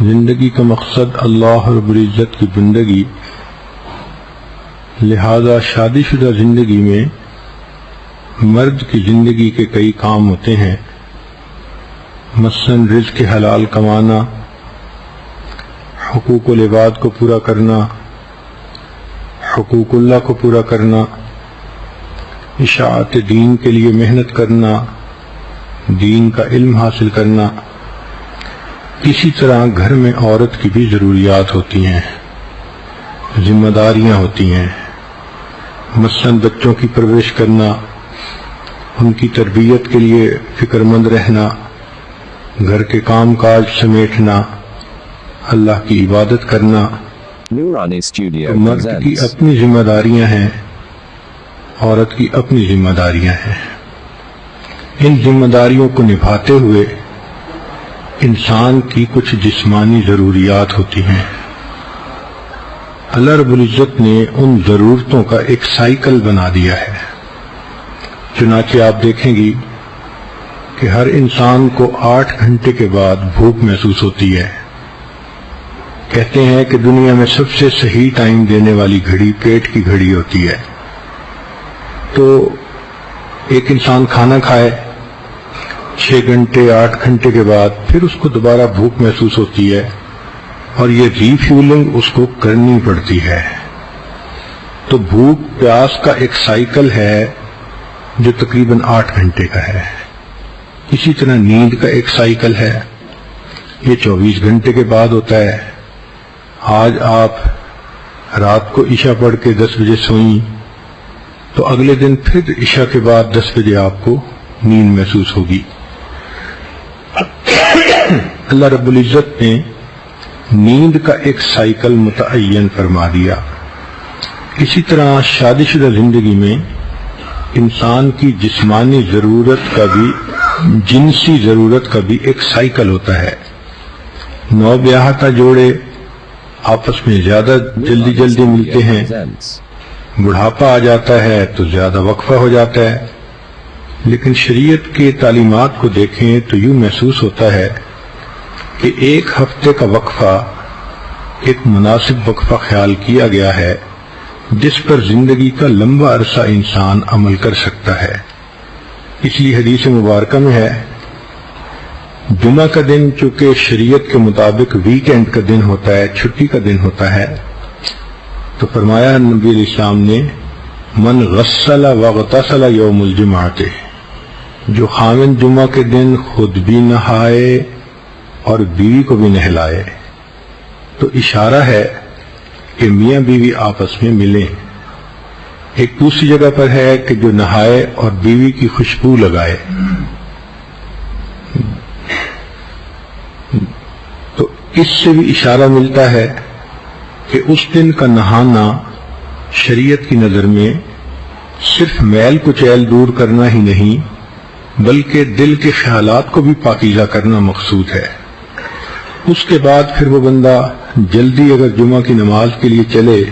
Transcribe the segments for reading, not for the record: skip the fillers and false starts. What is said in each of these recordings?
زندگی کا مقصد اللہ رب العزت کی بندگی، لہذا شادی شدہ زندگی میں مرد کی زندگی کے کئی کام ہوتے ہیں، مثلاً رزق حلال کمانا، حقوق العباد کو پورا کرنا، حقوق اللہ کو پورا کرنا، اشاعت دین کے لیے محنت کرنا، دین کا علم حاصل کرنا۔ اسی طرح گھر میں عورت کی بھی ضروریات ہوتی ہیں، ذمہ داریاں ہوتی ہیں، مثلاً بچوں کی پرورش کرنا، ان کی تربیت کے لیے فکر مند رہنا، گھر کے کام کاج سمیٹنا، اللہ کی عبادت کرنا۔ تو مرد کی اپنی ذمہ داریاں ہیں، عورت کی اپنی ذمہ داریاں ہیں۔ ان ذمہ داریوں کو نبھاتے ہوئے انسان کی کچھ جسمانی ضروریات ہوتی ہیں۔ اللہ رب العزت نے ان ضرورتوں کا ایک سائیکل بنا دیا ہے۔ چنانچہ آپ دیکھیں گی کہ ہر انسان کو 8 گھنٹے کے بعد بھوک محسوس ہوتی ہے۔ کہتے ہیں کہ دنیا میں سب سے صحیح ٹائم دینے والی گھڑی پیٹ کی گھڑی ہوتی ہے۔ تو ایک انسان کھانا کھائے 6 گھنٹے 8 گھنٹے کے بعد پھر اس کو دوبارہ بھوک محسوس ہوتی ہے، اور یہ ری فیولنگ اس کو کرنی پڑتی ہے۔ تو بھوک پیاس کا ایک سائیکل ہے جو تقریباً 8 گھنٹے کا ہے۔ اسی طرح نیند کا ایک سائیکل ہے، یہ 24 گھنٹے کے بعد ہوتا ہے۔ آج آپ رات کو عشاء پڑھ کے 10 بجے سوئیں تو اگلے دن پھر عشاء کے بعد 10 بجے آپ کو نیند محسوس ہوگی۔ اللہ رب العزت نے نیند کا ایک سائیکل متعین فرما دیا۔ اسی طرح شادی شدہ زندگی میں انسان کی جسمانی ضرورت کا بھی جنسی ضرورت کا بھی ایک سائیکل ہوتا ہے۔ نو بیاہتا جوڑے آپس میں زیادہ جلدی ملتے ہیں، بڑھاپا آ جاتا ہے تو زیادہ وقفہ ہو جاتا ہے، لیکن شریعت کے تعلیمات کو دیکھیں تو یوں محسوس ہوتا ہے کہ 1 ہفتے کا وقفہ ایک مناسب وقفہ خیال کیا گیا ہے جس پر زندگی کا لمبا عرصہ انسان عمل کر سکتا ہے۔ اس لیے حدیث مبارکہ میں ہے، جمعہ کا دن چونکہ شریعت کے مطابق ویکینڈ کا دن ہوتا ہے، چھٹی کا دن ہوتا ہے، تو فرمایا نبی علیہ السلام نے، من غسل واغتسل یوم الجمعۃ، جو خامن جمعہ کے دن خود بھی نہائے اور بیوی کو بھی نہلائے۔ تو اشارہ ہے کہ میاں بیوی آپس میں ملیں۔ ایک دوسری جگہ پر ہے کہ جو نہائے اور بیوی کی خوشبو لگائے۔ تو اس سے بھی اشارہ ملتا ہے کہ اس دن کا نہانا شریعت کی نظر میں صرف میل کچیل دور کرنا ہی نہیں بلکہ دل کے خیالات کو بھی پاکیزہ کرنا مقصود ہے۔ اس کے بعد پھر وہ بندہ جلدی اگر جمعہ کی نماز کے لیے چلے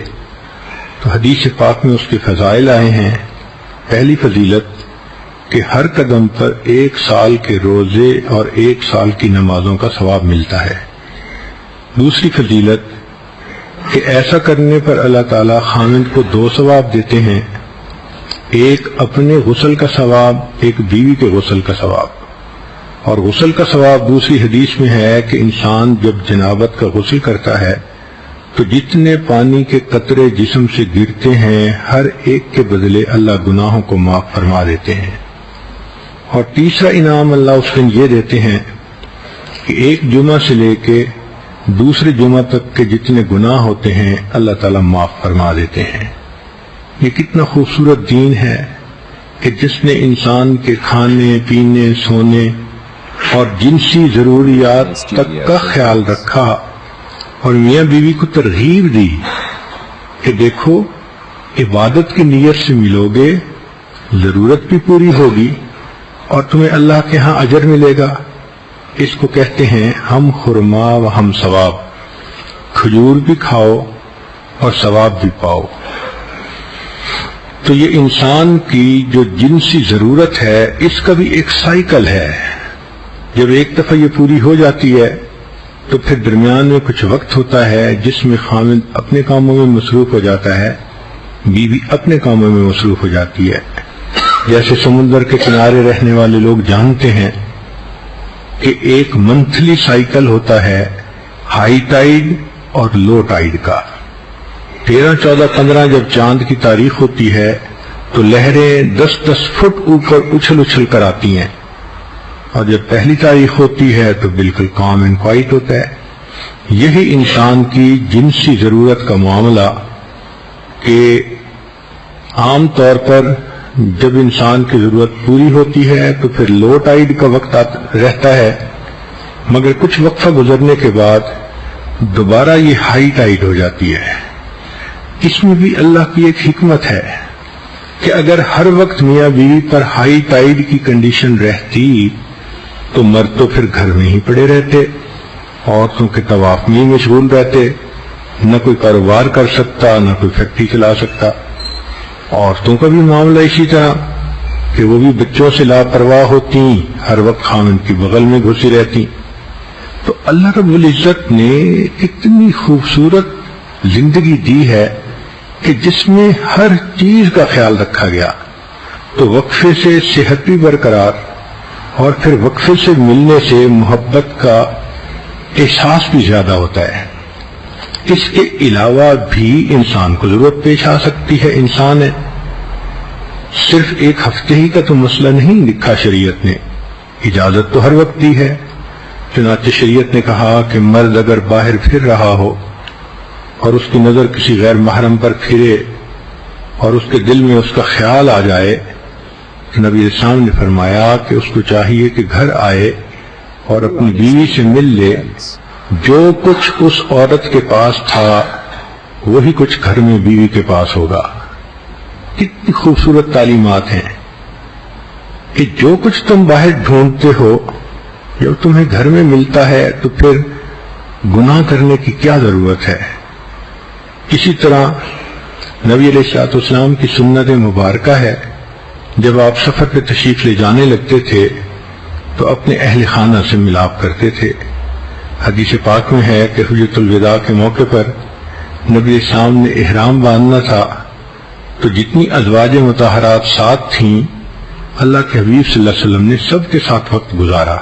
تو حدیث پاک میں اس کے فضائل آئے ہیں۔ پہلی فضیلت کہ ہر قدم پر 1 سال کے روزے اور 1 سال کی نمازوں کا ثواب ملتا ہے۔ دوسری فضیلت کہ ایسا کرنے پر اللہ تعالیٰ خامند کو 2 ثواب دیتے ہیں، ایک اپنے غسل کا ثواب، ایک بیوی کے غسل کا ثواب۔ اور غسل کا ثواب دوسری حدیث میں ہے کہ انسان جب جنابت کا غسل کرتا ہے تو جتنے پانی کے قطرے جسم سے گرتے ہیں ہر ایک کے بدلے اللہ گناہوں کو معاف فرما دیتے ہیں۔ اور تیسرا انعام اللہ اس دن یہ دیتے ہیں کہ ایک جمعہ سے لے کے دوسرے جمعہ تک کے جتنے گناہ ہوتے ہیں اللہ تعالیٰ معاف فرما دیتے ہیں۔ یہ کتنا خوبصورت دین ہے کہ جس نے انسان کے کھانے پینے سونے اور جنسی ضروریات تک کا خیال رکھا، اور میاں بیوی کو ترغیب دی کہ دیکھو عبادت کی نیت سے ملو گے، ضرورت بھی پوری ہوگی اور تمہیں اللہ کے ہاں اجر ملے گا۔ اس کو کہتے ہیں ہم خرما و ہم ثواب، کھجور بھی کھاؤ اور ثواب بھی پاؤ۔ تو یہ انسان کی جو جنسی ضرورت ہے اس کا بھی ایک سائیکل ہے۔ جب ایک دفعہ یہ پوری ہو جاتی ہے تو پھر درمیان میں کچھ وقت ہوتا ہے جس میں خاوند اپنے کاموں میں مصروف ہو جاتا ہے، بیوی اپنے کاموں میں مصروف ہو جاتی ہے۔ جیسے سمندر کے کنارے رہنے والے لوگ جانتے ہیں کہ ایک منتھلی سائیکل ہوتا ہے ہائی ٹائیڈ اور لو ٹائیڈ کا۔ 13، 14، 15 جب چاند کی تاریخ ہوتی ہے تو لہریں 10-10 فٹ اوپر اچھل اچھل کر آتی ہیں، اور جب پہلی تاریخ ہوتی ہے تو بالکل کام اینڈ کوائٹ ہوتا ہے۔ یہی انسان کی جنسی ضرورت کا معاملہ کہ عام طور پر جب انسان کی ضرورت پوری ہوتی ہے تو پھر لو ٹائیڈ کا وقت رہتا ہے، مگر کچھ وقفہ گزرنے کے بعد دوبارہ یہ ہائی ٹائیڈ ہو جاتی ہے۔ اس میں بھی اللہ کی ایک حکمت ہے کہ اگر ہر وقت میاں بیوی پر ہائی ٹائیڈ کی کنڈیشن رہتی تو مرد تو پھر گھر میں ہی پڑے رہتے، عورتوں کے طواف میں ہی مشغول رہتے، نہ کوئی کاروبار کر سکتا، نہ کوئی فیکٹری چلا سکتا۔ عورتوں کا بھی معاملہ اسی طرح کہ وہ بھی بچوں سے لاپرواہ ہوتی، ہر وقت خاوند کی بغل میں گھسی رہتی۔ تو اللہ رب العزت نے اتنی خوبصورت زندگی دی ہے کہ جس میں ہر چیز کا خیال رکھا گیا، تو وقفے سے صحت بھی برقرار، اور پھر وقفے سے ملنے سے محبت کا احساس بھی زیادہ ہوتا ہے۔ اس کے علاوہ بھی انسان کو ضرورت پیش آ سکتی ہے، انسان ہے، صرف ایک ہفتے ہی کا تو مسئلہ نہیں لکھا شریعت نے، اجازت تو ہر وقت دی ہے۔ چنانچہ شریعت نے کہا کہ مرد اگر باہر پھر رہا ہو اور اس کی نظر کسی غیر محرم پر پھرے اور اس کے دل میں اس کا خیال آ جائے تو نبی اسلام نے فرمایا کہ اس کو چاہیے کہ گھر آئے اور اپنی بیوی سے مل لے، جو کچھ اس عورت کے پاس تھا وہی کچھ گھر میں بیوی کے پاس ہوگا۔ کتنی خوبصورت تعلیمات ہیں کہ جو کچھ تم باہر ڈھونڈتے ہو جب تمہیں گھر میں ملتا ہے تو پھر گناہ کرنے کی کیا ضرورت ہے۔ اسی طرح نبی علیہ الصلوۃ والسلام کی سنت مبارکہ ہے، جب آپ سفر پہ تشریف لے جانے لگتے تھے تو اپنے اہل خانہ سے ملاپ کرتے تھے۔ حدیث پاک میں ہے کہ حجۃ الوداع کے موقع پر نبی اسلام نے احرام باندھنا تھا تو جتنی ازواج مطہرات ساتھ تھیں اللہ کے حبیب صلی اللہ علیہ وسلم نے سب کے ساتھ وقت گزارا۔